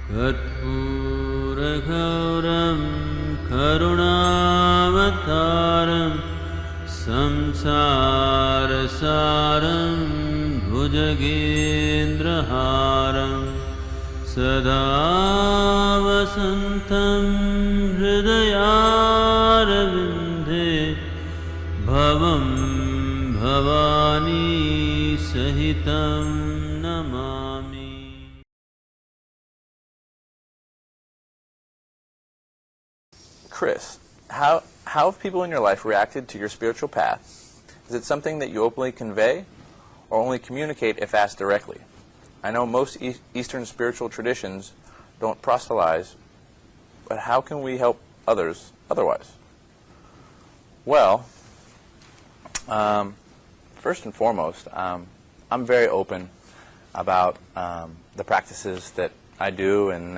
कर्पूरगौरं करुणावतारं संसारसारं भुजगेन्द्रहारं सदा वसन्तं हृदयारविन्दे भवं भवानी सहितं Namami. Chris, how have people in your life reacted to your spiritual path? Is it something that you openly convey or only communicate if asked directly? I know most Eastern spiritual traditions don't proselytize, but how can we help others otherwise? Well, first and foremost, I'm very open about the practices that I do and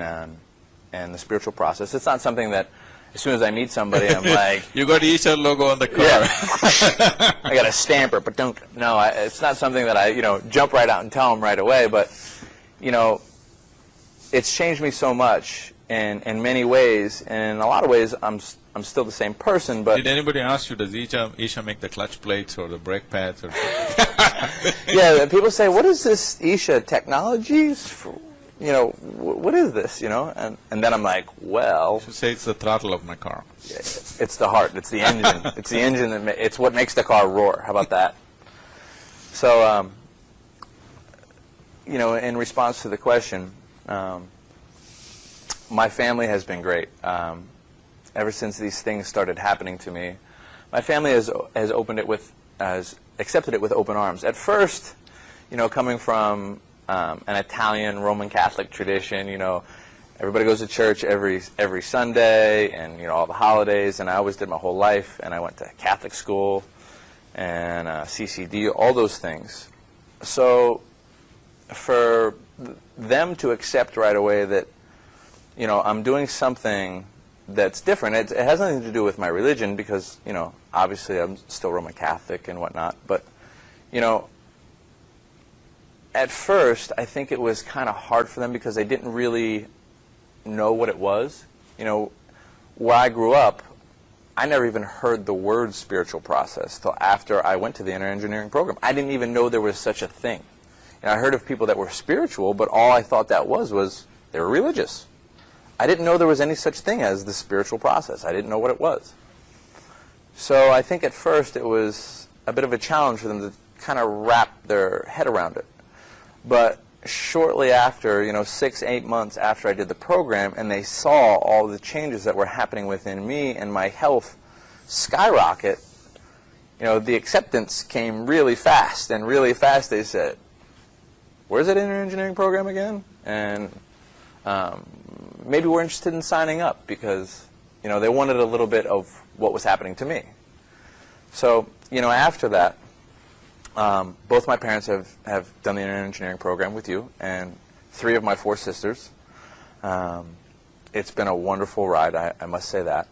the spiritual process. It's not something that as soon as I meet somebody, I'm like... You got Isha logo on the car. Yeah. I got a stamper, but don't... No, it's not something that I, jump right out and tell them right away, but, it's changed me so much in many ways, and in a lot of ways, I'm still the same person, but... Did anybody ask you, does Isha make the clutch plates or the brake pads? Or Yeah, people say, what is this Isha technologies? What is this, And then I'm like, well... You should say it's the throttle of my car. It's the heart. It's the engine. It's the engine it's what makes the car roar. How about that? So, in response to the question, my family has been great. Ever since these things started happening to me, my family has accepted it with open arms. At first, coming from an Italian Roman Catholic tradition, everybody goes to church every Sunday and all the holidays, and I always did my whole life, and I went to Catholic school and CCD, all those things. So for them to accept right away that I'm doing something that's different, it has nothing to do with my religion, because obviously I'm still Roman Catholic and whatnot, but at first, I think it was kind of hard for them because they didn't really know what it was. Where I grew up, I never even heard the word spiritual process till after I went to the inner engineering program. I didn't even know there was such a thing. I heard of people that were spiritual, but all I thought that was they were religious. I didn't know there was any such thing as the spiritual process. I didn't know what it was. So I think at first it was a bit of a challenge for them to kind of wrap their head around it. But shortly after, 6-8 months after I did the program, and they saw all the changes that were happening within me and my health skyrocket, the acceptance came really fast. And really fast they said, where's that inner engineering program again? And maybe we're interested in signing up, because, they wanted a little bit of what was happening to me. So, after that, both my parents have done the inner engineering program with you, and 3 of my 4 sisters. It's been a wonderful ride, I must say that.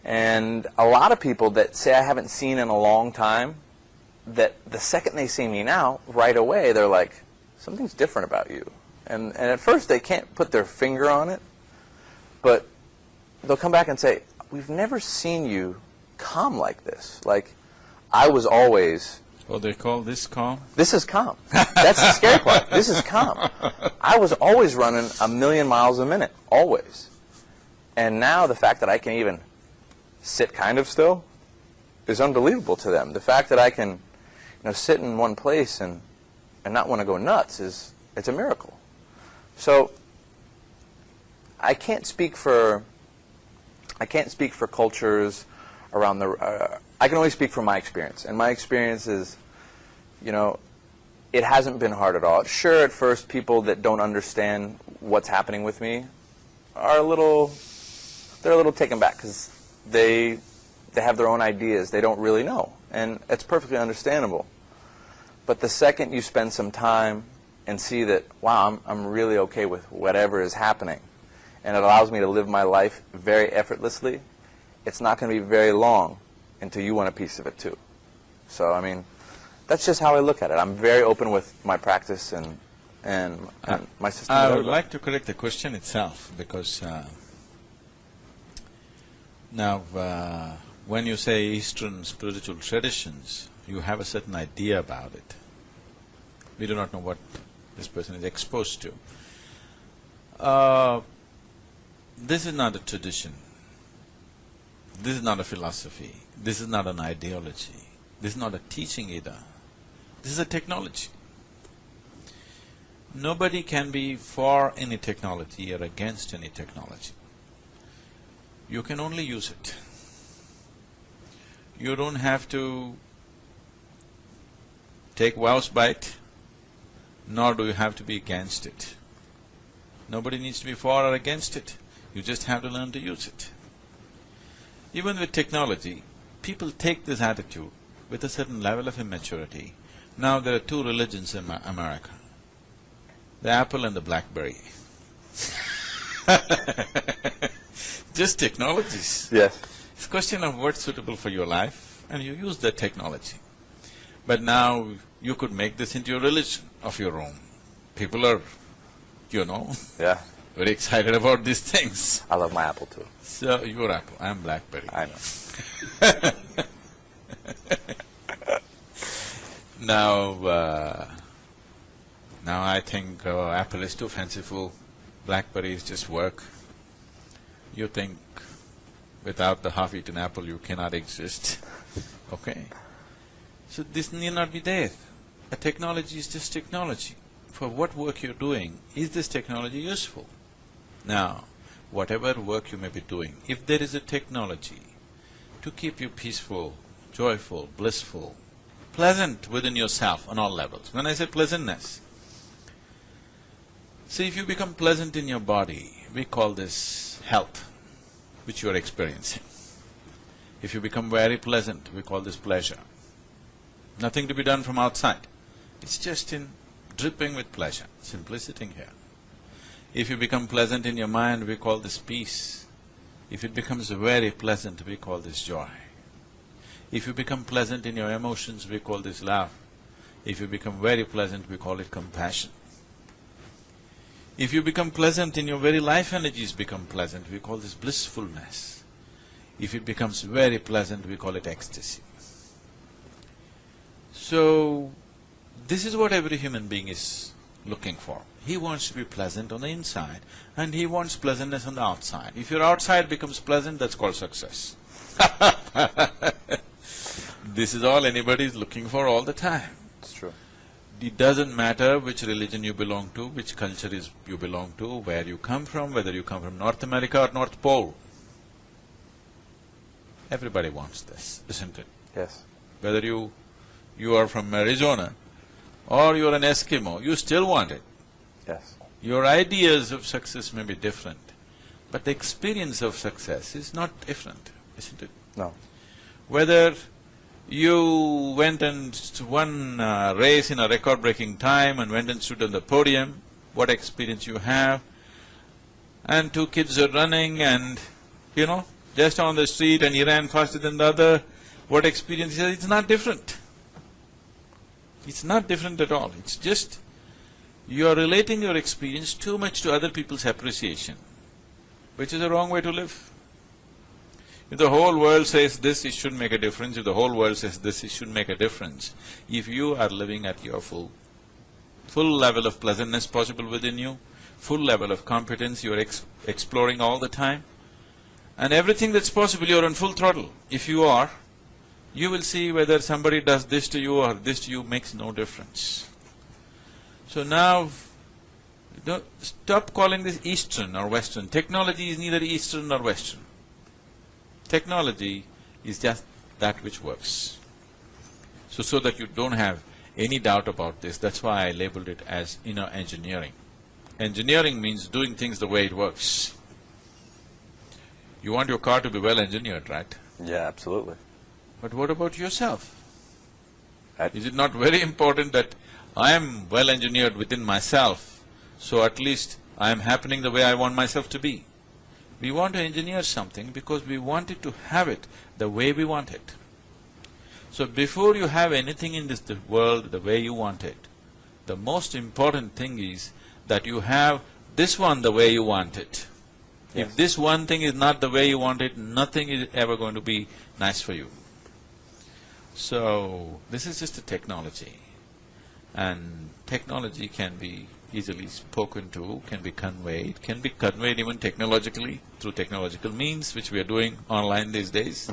And a lot of people that say I haven't seen in a long time, that the second they see me now, right away, they're like, something's different about you. And at first they can't put their finger on it, but they'll come back and say, we've never seen you calm like this. Like, I was always... Oh, they call this calm? This is calm. That's the scary part. This is calm. I was always running 1,000,000 miles a minute, always. And now the fact that I can even sit kind of still is unbelievable to them. The fact that I can, sit in one place and not want to go nuts it's a miracle. So I can't speak for cultures around the. I can only speak from my experience, and my experience is, it hasn't been hard at all. Sure, at first, people that don't understand what's happening with me are a little taken back, because they have their own ideas. They don't really know, and it's perfectly understandable. But the second you spend some time and see that, wow, I'm really okay with whatever is happening, and it allows me to live my life very effortlessly, it's not going to be very long until you want a piece of it too. So, I mean, that's just how I look at it. I'm very open with my practice, and and my system. I would like to correct the question itself, because now when you say Eastern spiritual traditions, you have a certain idea about it. We do not know what this person is exposed to. This is not a tradition. This is not a philosophy. This is not an ideology. This is not a teaching either. This is a technology. Nobody can be for any technology or against any technology. You can only use it. You don't have to take vows by it, nor do you have to be against it. Nobody needs to be for or against it. You just have to learn to use it. Even with technology, people take this attitude with a certain level of immaturity. Now there are two religions in America, the apple and the blackberry. Just technologies. Yes. It's a question of what's suitable for your life, and you use that technology. But now you could make this into a religion of your own. People are, Yeah. very excited about these things. I love my apple too. So, you're apple, I'm blackberry. I know. Now I think apple is too fanciful, blackberry is just work. You think without the half-eaten apple you cannot exist, okay? So this need not be there. A technology is just technology. For what work you're doing, is this technology useful? Now, whatever work you may be doing, if there is a technology to keep you peaceful, joyful, blissful, pleasant within yourself on all levels. When I say pleasantness, see, if you become pleasant in your body, we call this health, which you are experiencing. If you become very pleasant, we call this pleasure. Nothing to be done from outside. It's just in dripping with pleasure, simply sitting here. If you become pleasant in your mind, we call this peace. If it becomes very pleasant, we call this joy. If you become pleasant in your emotions, we call this love. If you become very pleasant, we call it compassion. If you become pleasant in your very life energies become pleasant, we call this blissfulness. If it becomes very pleasant, we call it ecstasy. So, this is what every human being is looking for. He wants to be pleasant on the inside, and he wants pleasantness on the outside. If your outside becomes pleasant, that's called success. This is all anybody is looking for all the time. It's true. It doesn't matter which religion you belong to, which culture you belong to, where you come from, whether you come from North America or North Pole. Everybody wants this, isn't it? Yes. Whether you are from Arizona or you're an Eskimo, you still want it. Yes. Your ideas of success may be different, but the experience of success is not different, isn't it? No. Whether you went and won a race in a record-breaking time and went and stood on the podium, what experience you have, and two kids are running and, just on the street and he ran faster than the other, what experience is it? It's not different. It's not different at all. It's just you are relating your experience too much to other people's appreciation, which is the wrong way to live. If the whole world says this, it should make a difference. If the whole world says this, it should make a difference. If you are living at your full level of pleasantness possible within you, full level of competence, you are exploring all the time, and everything that's possible, you are on full throttle. If you are, you will see whether somebody does this to you or this to you makes no difference. So now, stop calling this Eastern or Western. Technology is neither Eastern nor Western. Technology is just that which works. So that you don't have any doubt about this, that's why I labeled it as inner engineering. Engineering means doing things the way it works. You want your car to be well engineered, right? Yeah, absolutely. But what about yourself? Is it not very important that I am well engineered within myself, so at least I am happening the way I want myself to be? We want to engineer something because we want it to have it the way we want it. So before you have anything in this world the way you want it, The most important thing is that you have this one the way you want it. Yes. If this one thing is not the way you want it, nothing is ever going to be nice for you. So, this is just a technology, and technology can be easily spoken to, can be conveyed even technologically, through technological means, which we are doing online these days.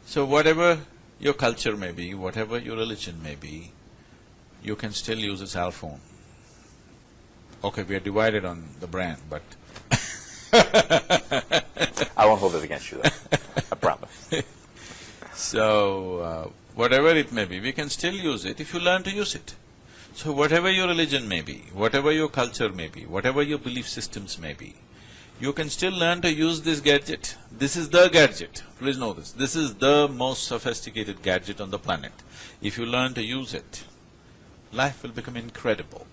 So whatever your culture may be, whatever your religion may be, you can still use a cell phone. Okay, we are divided on the brand, but I won't hold it against you, though. I promise. so whatever it may be, we can still use it if you learn to use it. So whatever your religion may be, whatever your culture may be, whatever your belief systems may be, you can still learn to use this gadget. This is the gadget, please know this. This is the most sophisticated gadget on the planet. If you learn to use it, life will become incredible.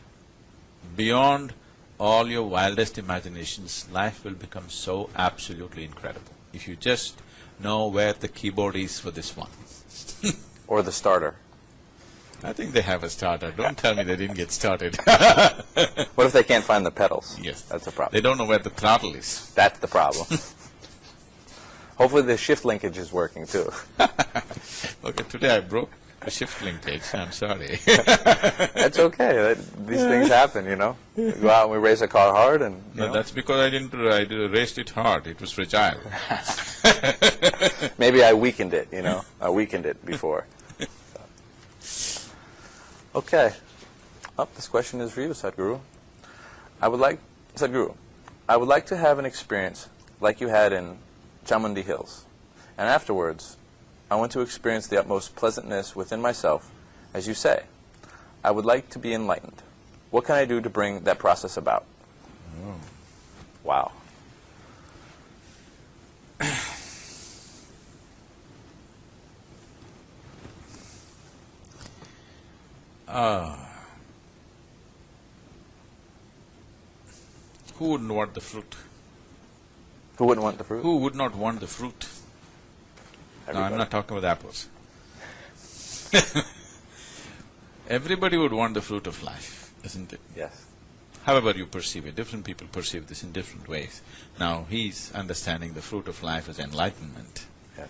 Beyond all your wildest imaginations, life will become so absolutely incredible. If you just know where the keyboard is for this one. Or the starter. I think they have a starter. Don't tell me they didn't get started. What if they can't find the pedals? Yes. That's the problem. They don't know where the throttle is. That's the problem. Hopefully the shift linkage is working, too. Okay, today I broke the shift linkage, I'm sorry. That's okay. These things happen, you know. We go out and we race a car hard and, you No, know. that's because I raced it hard, it was fragile. Maybe I weakened it, you know. I weakened it before. Okay. Oh, this question is for you, Sadhguru. Sadhguru, I would like to have an experience like you had in Chamundi Hills. And afterwards, I want to experience the utmost pleasantness within myself, as you say. I would like to be enlightened. What can I do to bring that process about? Oh. Wow. Who wouldn't want the fruit? Who wouldn't want the fruit? Who would not want the fruit? No, I'm Everybody. not talking about apples. Everybody would want the fruit of life, isn't it? Yes. However you perceive it, different people perceive this in different ways. Now, he's understanding the fruit of life as enlightenment. Yes.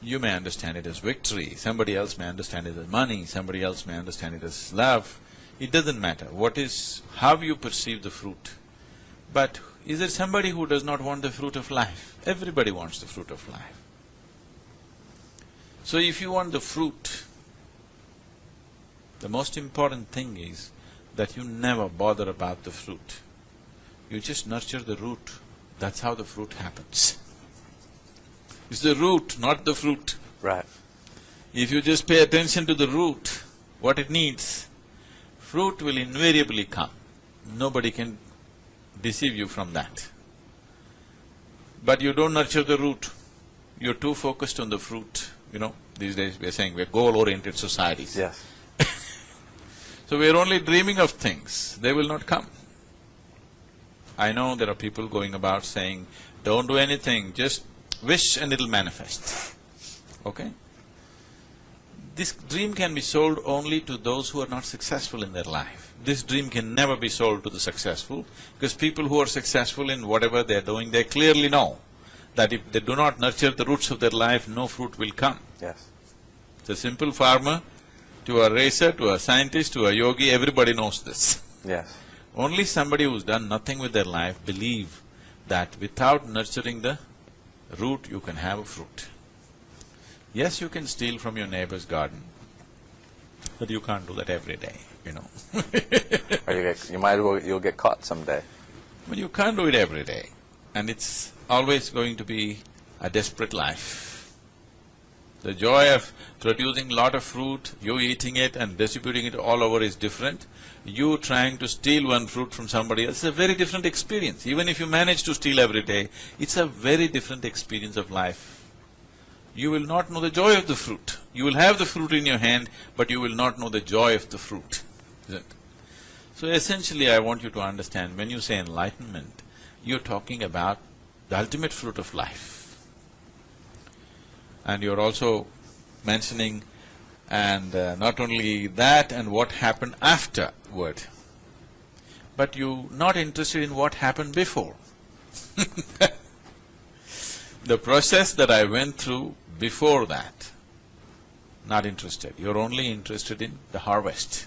You may understand it as victory, somebody else may understand it as money, somebody else may understand it as love. It doesn't matter. What is… how you perceive the fruit. But is there somebody who does not want the fruit of life? Everybody wants the fruit of life. So if you want the fruit, the most important thing is that you never bother about the fruit. You just nurture the root. That's how the fruit happens. It's the root, not the fruit. Right. If you just pay attention to the root, what it needs, fruit will invariably come. Nobody can deceive you from that. But you don't nurture the root. You're too focused on the fruit. You know, these days we are saying we're goal-oriented societies. Yes. So we're only dreaming of things, they will not come. I know there are people going about saying, don't do anything, just wish and it'll manifest. Okay? This dream can be sold only to those who are not successful in their life. This dream can never be sold to the successful, because people who are successful in whatever they're doing, they clearly know that if they do not nurture the roots of their life, no fruit will come. Yes. It's a simple farmer, to a racer, to a scientist, to a yogi, everybody knows this. Yes. Only somebody who's done nothing with their life believe that without nurturing the root, you can have a fruit. Yes, you can steal from your neighbor's garden, but you can't do that every day, you know. Or you'll get caught someday. But you can't do it every day, and it's always going to be a desperate life. The joy of producing lot of fruit, you eating it and distributing it all over is different. You trying to steal one fruit from somebody else is a very different experience. Even if you manage to steal every day, it's a very different experience of life. You will not know the joy of the fruit. You will have the fruit in your hand, but you will not know the joy of the fruit, isn't it? So essentially, I want you to understand, when you say enlightenment, you're talking about the ultimate fruit of life. And you're also mentioning And not only that, and what happened afterward. But you're not interested in what happened before. The process that I went through before that, not interested. You're only interested in the harvest.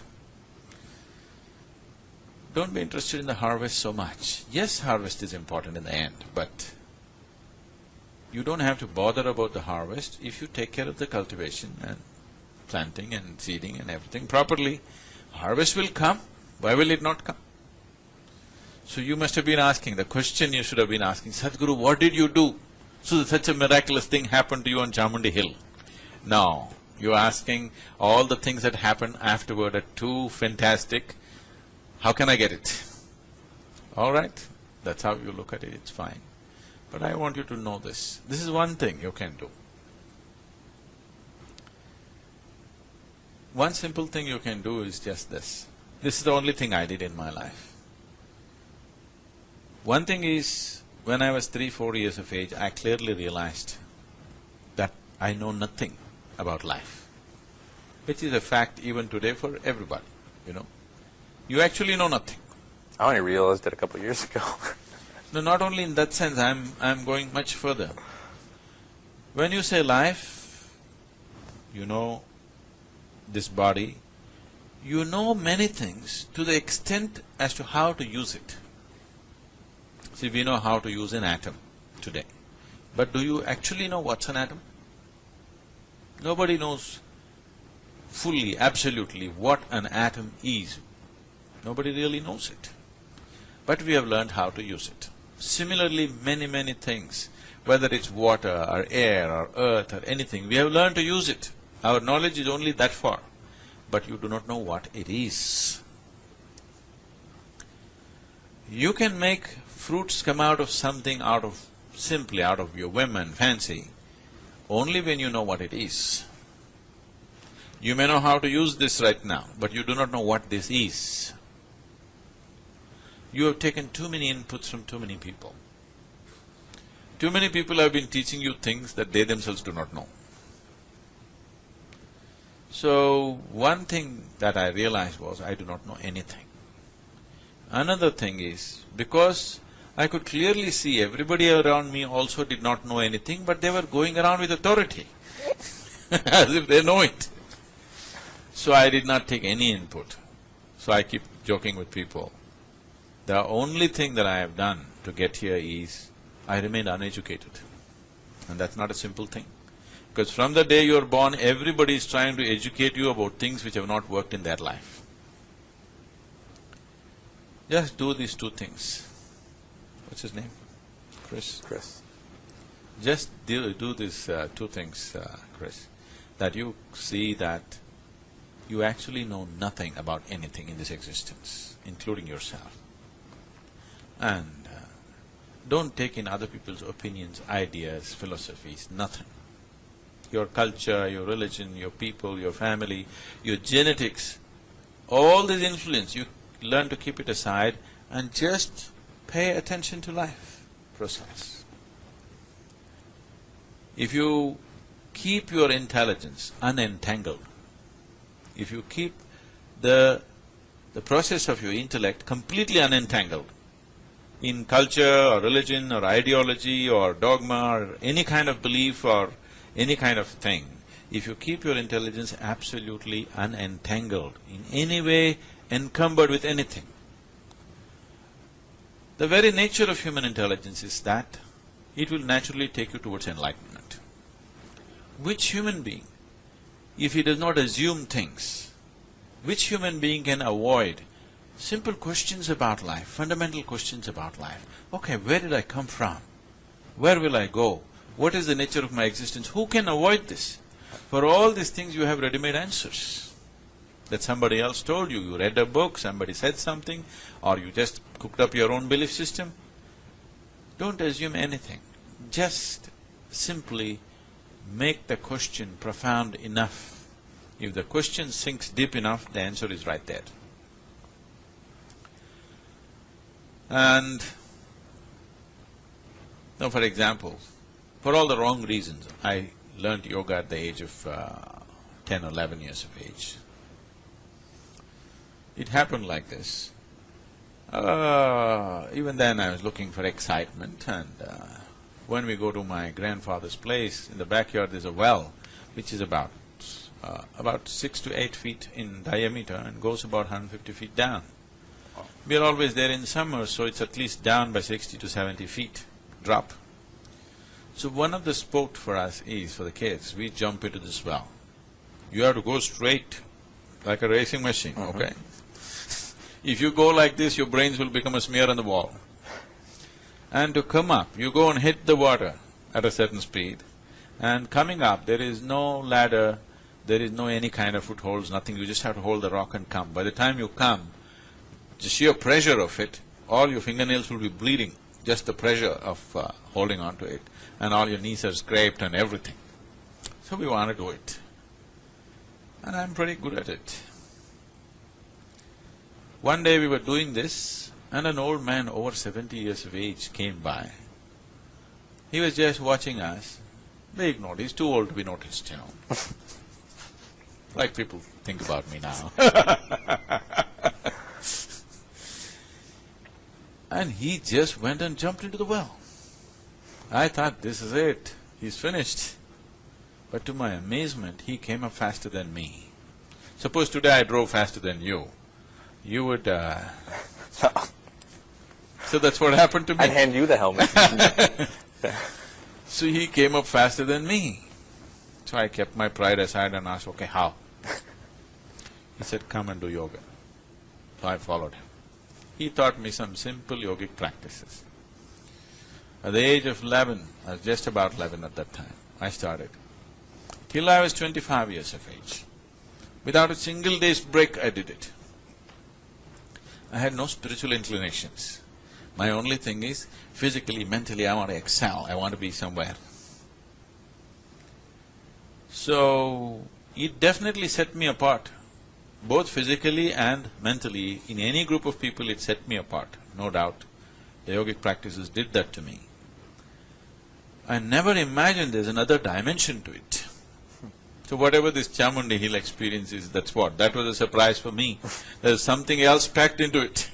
Don't be interested in the harvest so much. Yes, harvest is important in the end, but you don't have to bother about the harvest if you take care of the cultivation and planting and seeding and everything properly. Harvest will come. Why will it not come? So you must have been asking, the question you should have been asking, Sadhguru, what did you do so that such a miraculous thing happened to you on Chamundi Hill? No, you're asking all the things that happened afterward are too fantastic. How can I get it? All right, that's how you look at it, it's fine. But I want you to know this. This is one thing you can do. One simple thing you can do is just this. This is the only thing I did in my life. One thing is, when I was 3-4 years of age, I clearly realized that I know nothing about life, which is a fact even today for everybody, you know. You actually know nothing. I only realized it a couple of years ago. No, not only in that sense, I'm going much further. When you say life, you know this body, you know many things to the extent as to how to use it. See, we know how to use an atom today, but do you actually know what's an atom? Nobody knows fully, absolutely what an atom is. Nobody really knows it. But we have learned how to use it. Similarly, many things, whether it's water or air or earth or anything, we have learned to use it. Our knowledge is only that far, but you do not know what it is. You can make fruits come out of something simply out of your whim and fancy, only when you know what it is. You may know how to use this right now, but you do not know what this is. You have taken too many inputs from too many people. Too many people have been teaching you things that they themselves do not know. So, one thing that I realized was, I do not know anything. Another thing is, because I could clearly see everybody around me also did not know anything, but they were going around with authority, as if they know it. So I did not take any input. So I keep joking with people. The only thing that I have done to get here is, I remained uneducated. And that's not a simple thing. Because from the day you're born, everybody is trying to educate you about things which have not worked in their life. Just do these two things. What's his name? Chris? Chris. Just do these two things, Chris, that you see that you actually know nothing about anything in this existence, including yourself. And don't take in other people's opinions, ideas, philosophies, nothing. Your culture, your religion, your people, your family, your genetics, all this influence, you learn to keep it aside and just pay attention to life process. If you keep your intelligence unentangled, if you keep the process of your intellect completely unentangled in culture or religion or ideology or dogma or any kind of belief or any kind of thing, if you keep your intelligence absolutely unentangled, in any way encumbered with anything, the very nature of human intelligence is that it will naturally take you towards enlightenment. Which human being, if he does not assume things, which human being can avoid simple questions about life, fundamental questions about life? Okay, where did I come from? Where will I go? What is the nature of my existence? Who can avoid this? For all these things you have ready-made answers that somebody else told you. You read a book, somebody said something, or you just cooked up your own belief system. Don't assume anything. Just simply make the question profound enough. If the question sinks deep enough, the answer is right there. And now, for example, for all the wrong reasons, I learned yoga at the age of 10 or 11 years of age. It happened like this. Even then I was looking for excitement, and when we go to my grandfather's place, in the backyard there's a well which is about 6 to 8 feet in diameter and goes about 150 feet down. We are always there in summer, so it's at least down by 60 to 70 feet drop. So one of the sport for us is, for the kids, we jump into this well. You have to go straight like a racing machine, okay? If you go like this, your brains will become a smear on the wall. And to come up, you go and hit the water at a certain speed, and coming up, there is no ladder, there is no any kind of footholds, nothing, you just have to hold the rock and come. By the time you come, the sheer pressure of it, all your fingernails will be bleeding, just the pressure of holding on to it, and all your knees are scraped and everything. So we want to do it. And I'm pretty good at it. One day we were doing this, and an old man over 70 years of age came by. He was just watching us. We ignored, he's too old to be noticed, you know. Like people think about me now. And he just went and jumped into the well. I thought, this is it, he's finished. But to my amazement, he came up faster than me. Suppose today I drove faster than you, you would… So that's what happened to me. I'd hand you the helmet. So he came up faster than me. So I kept my pride aside and asked, okay, how? He said, come and do yoga. So I followed him. He taught me some simple yogic practices. At the age of 11, I was just about 11 at that time, I started. Till I was 25 years of age. Without a single day's break, I did it. I had no spiritual inclinations. My only thing is, physically, mentally, I want to excel, I want to be somewhere. So, it definitely set me apart. Both physically and mentally, in any group of people it set me apart, no doubt. The yogic practices did that to me. I never imagined there's another dimension to it. So whatever this Chamundi Hill experience is, that's what, that was a surprise for me. There's something else packed into it.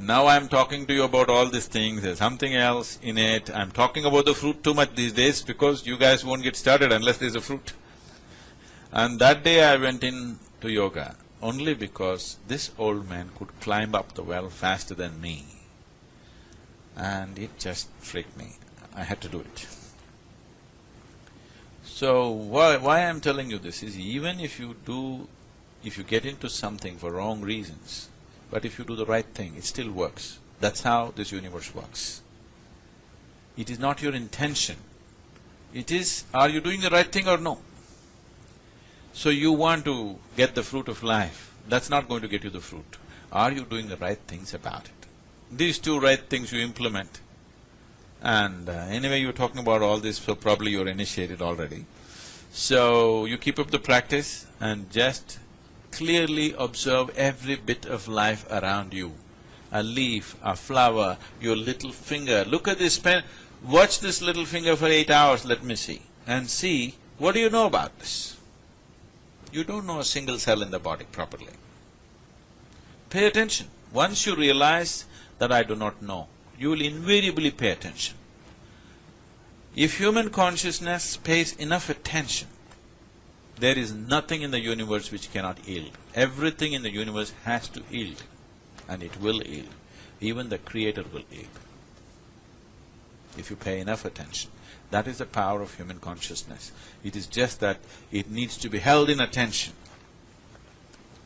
Now I'm talking to you about all these things, there's something else in it. I'm talking about the fruit too much these days because you guys won't get started unless there's a fruit. And that day I went in to yoga only because this old man could climb up the well faster than me. And it just freaked me. I had to do it. So, why I'm telling you this is, even if you get into something for wrong reasons, but if you do the right thing, it still works. That's how this universe works. It is not your intention. It is, are you doing the right thing or no? So you want to get the fruit of life, that's not going to get you the fruit. Are you doing the right things about it? These two right things you implement. And anyway, you're talking about all this, so probably you're initiated already. So you keep up the practice and just clearly observe every bit of life around you. A leaf, a flower, your little finger. Look at this pen, watch this little finger for 8 hours, let me see. And see, what do you know about this? You don't know a single cell in the body properly. Pay attention. Once you realize that I do not know, you will invariably pay attention. If human consciousness pays enough attention, there is nothing in the universe which cannot yield. Everything in the universe has to yield, and it will yield. Even the Creator will yield, if you pay enough attention. That is the power of human consciousness. It is just that it needs to be held in attention.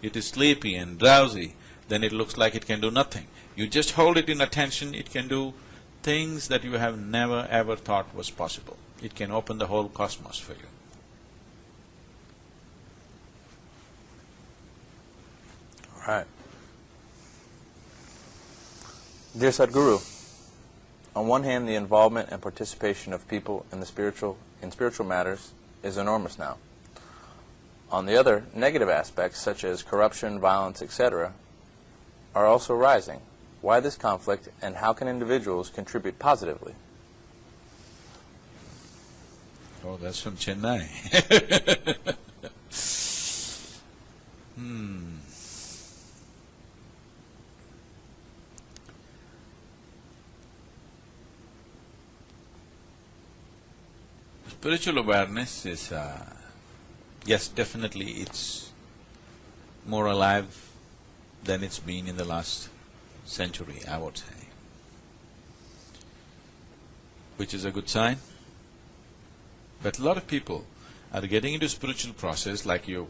It is sleepy and drowsy, then it looks like it can do nothing. You just hold it in attention, it can do things that you have never ever thought was possible. It can open the whole cosmos for you. All right. Dear Sadhguru, on one hand, the involvement and participation of people in spiritual matters is enormous now. On the other, negative aspects such as corruption, violence, etc., are also rising. Why this conflict, and how can individuals contribute positively? Oh, that's from Chennai. Spiritual awareness is, yes, definitely it's more alive than it's been in the last century, I would say, which is a good sign. But a lot of people are getting into spiritual process like you,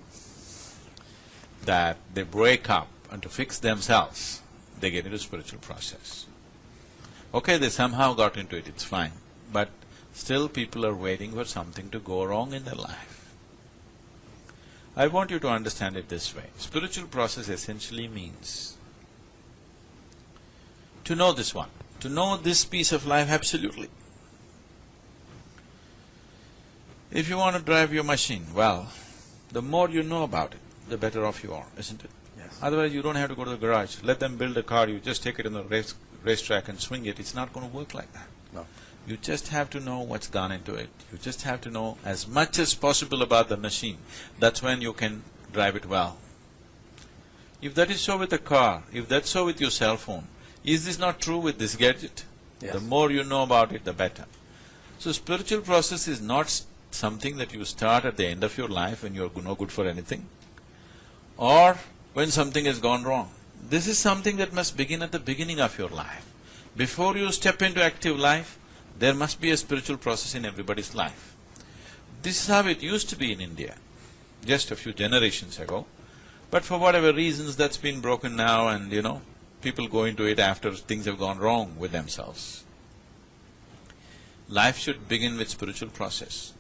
that they break up and to fix themselves, they get into spiritual process. Okay, they somehow got into it, it's fine, but still people are waiting for something to go wrong in their life. I want you to understand it this way. Spiritual process essentially means to know this one, to know this piece of life absolutely. If you want to drive your machine, well, the more you know about it, the better off you are, isn't it? Yes. Otherwise, you don't have to go to the garage. Let them build a car, you just take it in the racetrack and swing it. It's not going to work like that. No. You just have to know what's gone into it. You just have to know as much as possible about the machine. That's when you can drive it well. If that is so with a car, if that's so with your cell phone, is this not true with this gadget? Yes. The more you know about it, the better. So spiritual process is not something that you start at the end of your life when you're no good for anything, or when something has gone wrong. This is something that must begin at the beginning of your life. Before you step into active life, there must be a spiritual process in everybody's life. This is how it used to be in India, just a few generations ago. But for whatever reasons, that's been broken now and, people go into it after things have gone wrong with themselves. Life should begin with spiritual process.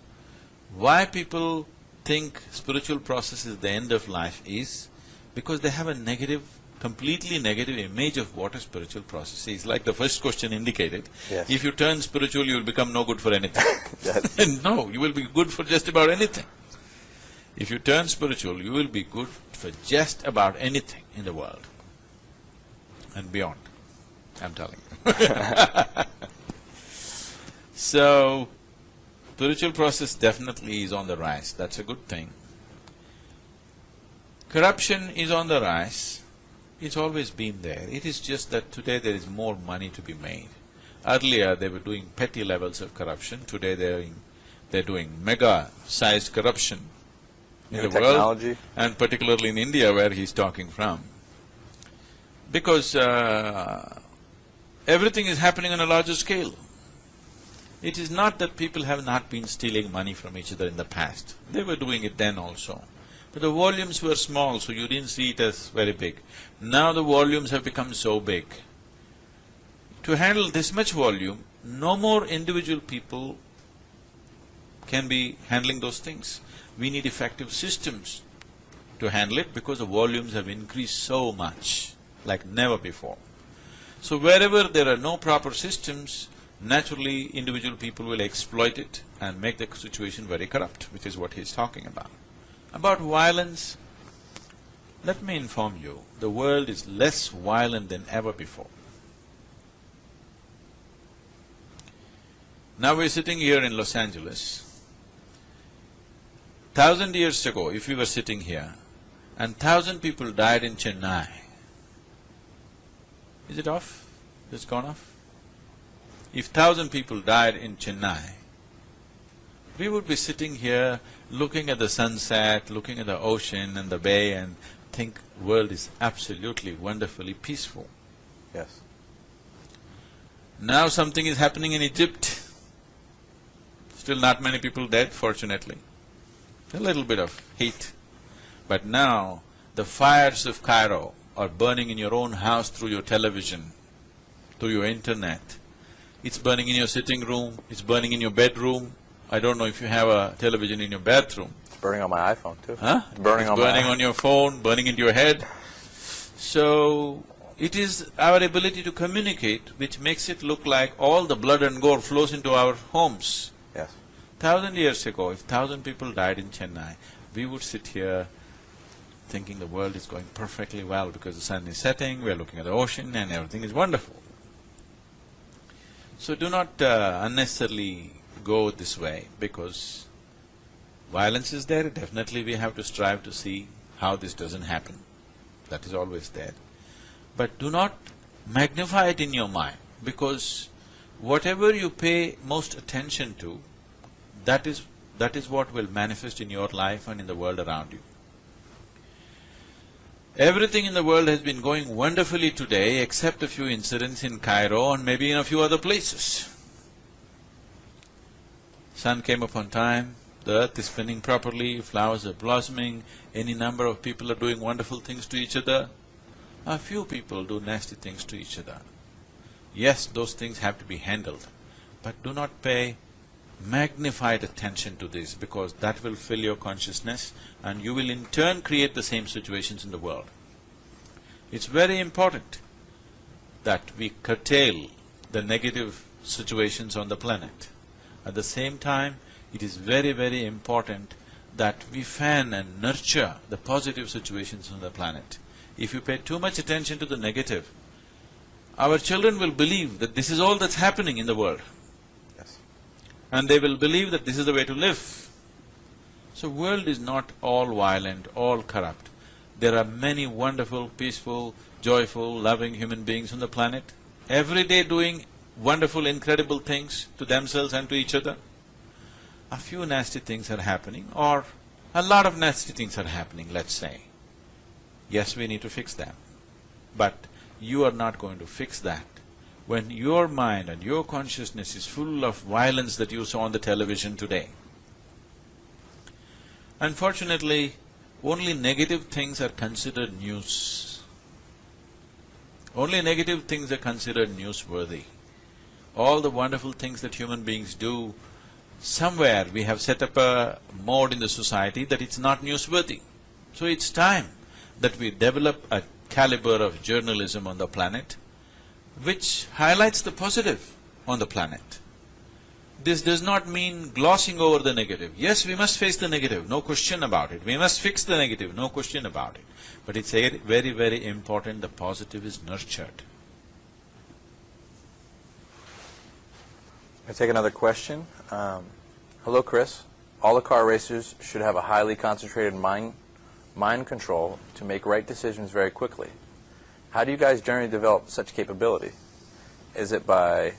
Why people think spiritual process is the end of life is because they have a completely negative image of what a spiritual process is. Like the first question indicated, yes. If you turn spiritual, you will become no good for anything. Yes. No, you will be good for just about anything. If you turn spiritual, you will be good for just about anything in the world and beyond, I'm telling you. So, spiritual process definitely is on the rise, that's a good thing. Corruption is on the rise. It's always been there. It is just that today there is more money to be made. Earlier they were doing petty levels of corruption, today they're doing mega-sized corruption in the technology. world, and particularly in India where he's talking from. Because everything is happening on a larger scale. It is not that people have not been stealing money from each other in the past. They were doing it then also. But the volumes were small, so you didn't see it as very big. Now the volumes have become so big. To handle this much volume, no more individual people can be handling those things. We need effective systems to handle it because the volumes have increased so much, like never before. So wherever there are no proper systems, naturally individual people will exploit it and make the situation very corrupt, which is what he's talking about. About violence, let me inform you, the world is less violent than ever before. Now we're sitting here in Los Angeles. 1,000 years ago, if we were sitting here, and 1,000 people died in Chennai, is it off? It's gone off? If 1,000 people died in Chennai, we would be sitting here looking at the sunset, looking at the ocean and the bay and think world is absolutely wonderfully peaceful. Yes. Now something is happening in Egypt. Still not many people dead, fortunately. A little bit of heat. But now the fires of Cairo are burning in your own house through your television, through your internet. It's burning in your sitting room, it's burning in your bedroom. I don't know if you have a television in your bathroom. It's burning on my iPhone too. Huh? It's burning on your phone, burning into your head. So, it is our ability to communicate which makes it look like all the blood and gore flows into our homes. Yes. 1,000 years ago, if 1,000 people died in Chennai, we would sit here thinking the world is going perfectly well because the sun is setting, we are looking at the ocean and everything is wonderful. So do not unnecessarily go this way because violence is there, definitely we have to strive to see how this doesn't happen. That is always there. But do not magnify it in your mind because whatever you pay most attention to, that is what will manifest in your life and in the world around you. Everything in the world has been going wonderfully today except a few incidents in Cairo and maybe in a few other places. Sun came up on time, the earth is spinning properly, flowers are blossoming, any number of people are doing wonderful things to each other. A few people do nasty things to each other. Yes, those things have to be handled, but do not pay magnified attention to this, because that will fill your consciousness and you will in turn create the same situations in the world. It's very important that we curtail the negative situations on the planet. At the same time, it is very, very important that we fan and nurture the positive situations on the planet. If you pay too much attention to the negative, our children will believe that this is all that's happening in the world. Yes. And they will believe that this is the way to live. So world is not all violent, all corrupt. There are many wonderful, peaceful, joyful, loving human beings on the planet, every day doing wonderful, incredible things to themselves and to each other. A few nasty things are happening, or a lot of nasty things are happening, let's say. Yes, we need to fix them. But you are not going to fix that when your mind and your consciousness is full of violence that you saw on the television today. Unfortunately, only negative things are considered news. Only negative things are considered newsworthy. All the wonderful things that human beings do, somewhere we have set up a mode in the society that it's not newsworthy. So it's time that we develop a caliber of journalism on the planet which highlights the positive on the planet. This does not mean glossing over the negative. Yes, we must face the negative, no question about it. We must fix the negative, no question about it. But it's very, very important the positive is nurtured. I take another question. Hello, Chris. All the car racers should have a highly concentrated mind control to make right decisions very quickly. How do you guys generally develop such capability? Is it by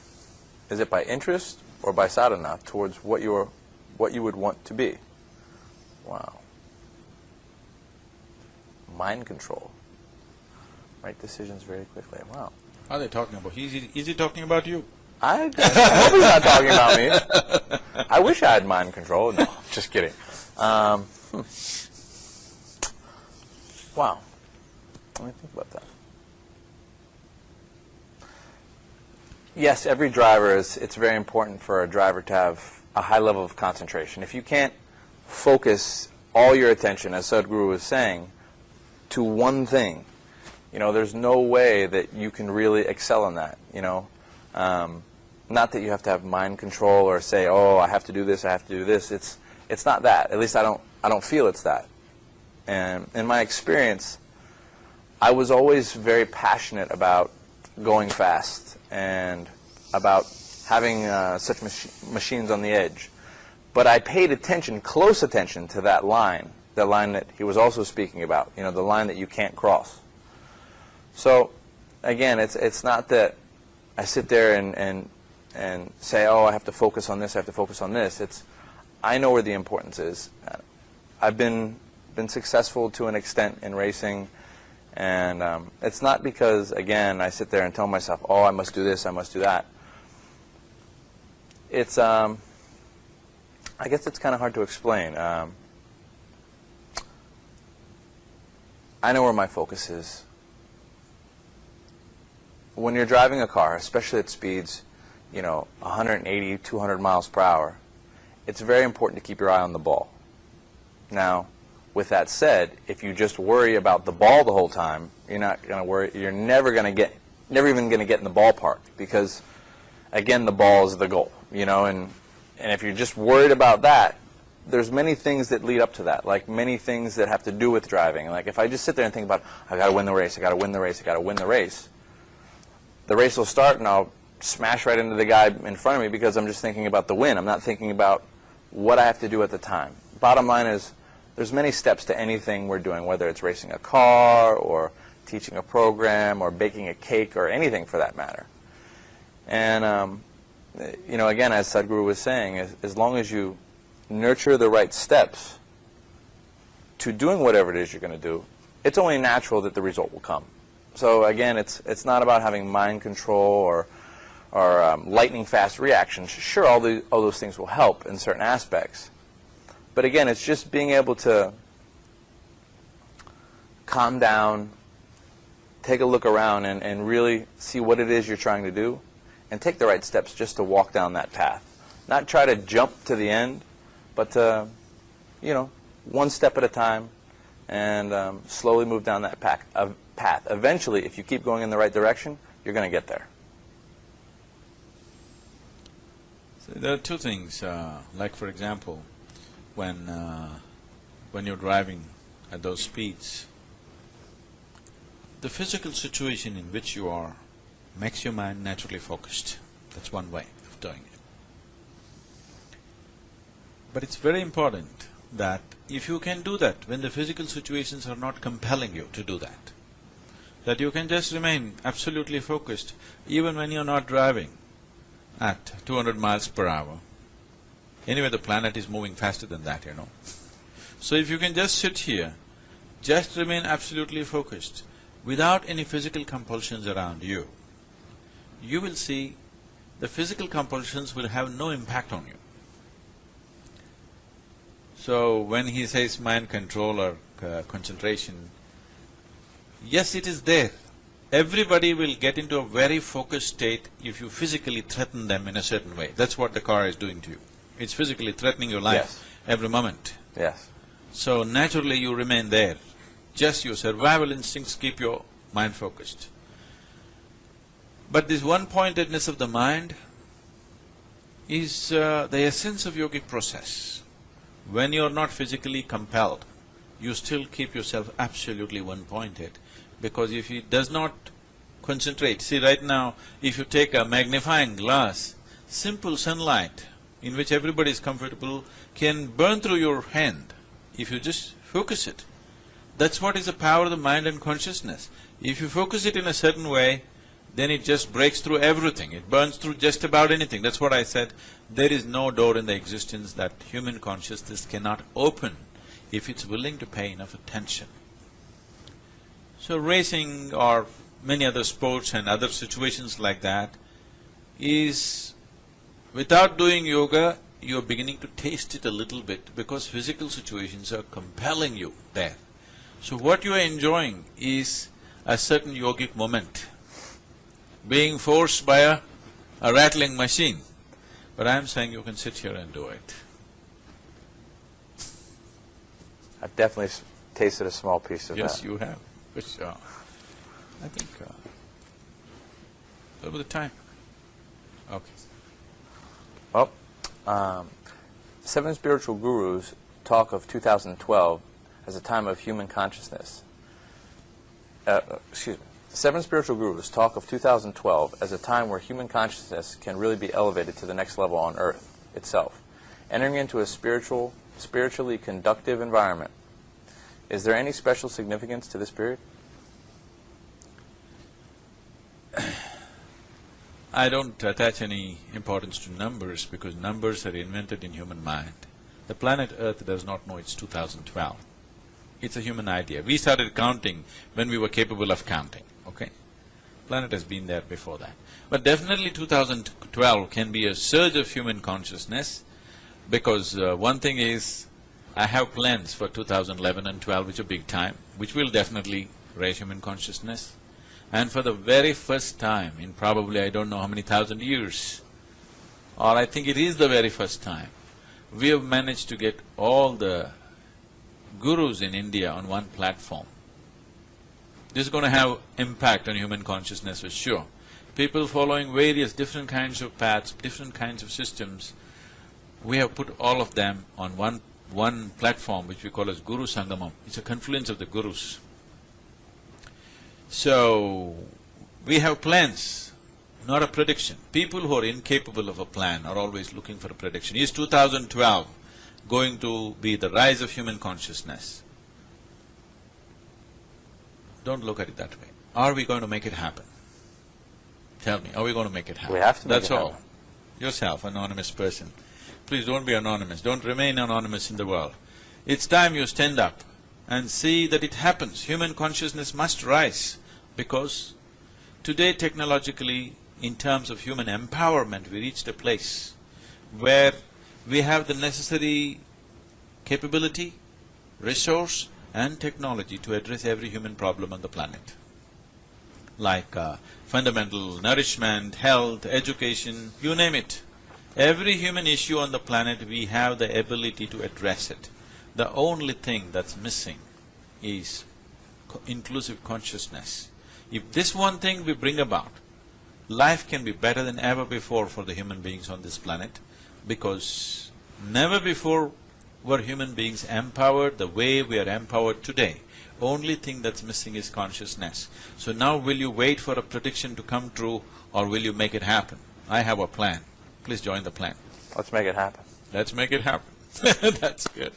interest or by sadhana towards what you would want to be? Wow. Mind control. Right decisions very quickly. Wow. Are they talking about… is he talking about you? I hope he's not talking about me. I wish I had mind control. No, just kidding. Wow. Let me think about that. Yes, every driver it's very important for a driver to have a high level of concentration. If you can't focus all your attention, as Sadhguru was saying, to one thing, there's no way that you can really excel in that, Not that you have to have mind control or say, oh, I have to do this, I have to do this. It's not that. At least I don't feel it's that. And in my experience, I was always very passionate about going fast and about having such machines on the edge. But I paid attention, close attention, to that line that he was also speaking about, the line that you can't cross. So, again, it's not that I sit there and say, oh, I have to focus on this, I have to focus on this. I know where the importance is. I've been successful to an extent in racing, and it's not because, again, I sit there and tell myself, oh, I must do this, I must do that. It's, I guess it's kind of hard to explain. I know where my focus is. When you're driving a car, especially at speeds, 180, 200 miles per hour, it's very important to keep your eye on the ball. Now, with that said, if you just worry about the ball the whole time, you're not going to worry. You're never even going to get in the ballpark, because, again, the ball is the goal. And if you're just worried about that, there's many things that lead up to that, like many things that have to do with driving. Like if I just sit there and think about, I got to win the race, I got to win the race, I got to win the race. The race will start and I'll smash right into the guy in front of me because I'm just thinking about the win. I'm not thinking about what I have to do at the time. Bottom line is, there's many steps to anything we're doing, whether it's racing a car or teaching a program or baking a cake or anything for that matter. And, again, as Sadhguru was saying, as long as you nurture the right steps to doing whatever it is you're going to do, it's only natural that the result will come. So again, it's not about having mind control or lightning fast reactions. Sure, all those things will help in certain aspects. But again, it's just being able to calm down, take a look around, and really see what it is you're trying to do, and take the right steps just to walk down that path. Not try to jump to the end, but to, one step at a time, and slowly move down that path. Eventually, if you keep going in the right direction, you're going to get there. So there are two things, like for example, when you're driving at those speeds, the physical situation in which you are makes your mind naturally focused. That's one way of doing it. But it's very important that if you can do that when the physical situations are not compelling you to do that you can just remain absolutely focused even when you're not driving at 200 miles per hour. Anyway, the planet is moving faster than that, So if you can just sit here, just remain absolutely focused, without any physical compulsions around you, you will see the physical compulsions will have no impact on you. So when he says mind control or concentration, yes, it is there. Everybody will get into a very focused state if you physically threaten them in a certain way. That's what the car is doing to you. It's physically threatening your life Yes. every moment. Yes. So naturally you remain there. Just your survival instincts keep your mind focused. But this one-pointedness of the mind is the essence of yogic process. When you're not physically compelled, you still keep yourself absolutely one-pointed, because if it does not concentrate… See, right now, if you take a magnifying glass, simple sunlight in which everybody is comfortable can burn through your hand if you just focus it. That's what is the power of the mind and consciousness. If you focus it in a certain way, then it just breaks through everything, it burns through just about anything. That's what I said, there is no door in the existence that human consciousness cannot open if it's willing to pay enough attention. So racing or many other sports and other situations like that is… without doing yoga, you're beginning to taste it a little bit because physical situations are compelling you there. So what you are enjoying is a certain yogic moment, being forced by a rattling machine. But I'm saying you can sit here and do it. I've definitely tasted a small piece of that. Yes, you have, which I think… what was the time? Okay. Well, 7 spiritual gurus talk of 2012 as a time of human consciousness. 7 spiritual gurus talk of 2012 as a time where human consciousness can really be elevated to the next level on Earth itself, entering into a spiritually conductive environment. Is there any special significance to this period? I don't attach any importance to numbers because numbers are invented in human mind. The planet Earth does not know it's 2012. It's a human idea. We started counting when we were capable of counting, okay? Planet has been there before that. But definitely 2012 can be a surge of human consciousness because one thing is, I have plans for 2011 and 12 which are big time, which will definitely raise human consciousness. And for the very first time in probably I don't know how many thousand years, or I think it is the very first time, we have managed to get all the gurus in India on one platform. This is going to have impact on human consciousness for sure. People following various different kinds of paths, different kinds of systems, we have put all of them on one platform which we call as Guru Sangamam. It's a confluence of the gurus. So, we have plans, not a prediction. People who are incapable of a plan are always looking for a prediction. Is 2012 going to be the rise of human consciousness? Don't look at it that way. Are we going to make it happen? Tell me, are we going to make it happen? We have to make That's it all. happen. Yourself, anonymous person. Please don't be anonymous, don't remain anonymous in the world. It's time you stand up and see that it happens. Human consciousness must rise, because today technologically, in terms of human empowerment, we reached a place where we have the necessary capability, resource and technology to address every human problem on the planet. Like fundamental nourishment, health, education, you name it. Every human issue on the planet, we have the ability to address it. The only thing that's missing is inclusive consciousness. If this one thing we bring about, life can be better than ever before for the human beings on this planet, because never before were human beings empowered the way we are empowered today. Only thing that's missing is consciousness. So now will you wait for a prediction to come true, or will you make it happen? I have a plan. Please join the plan. Let's make it happen. Let's make it happen. That's good.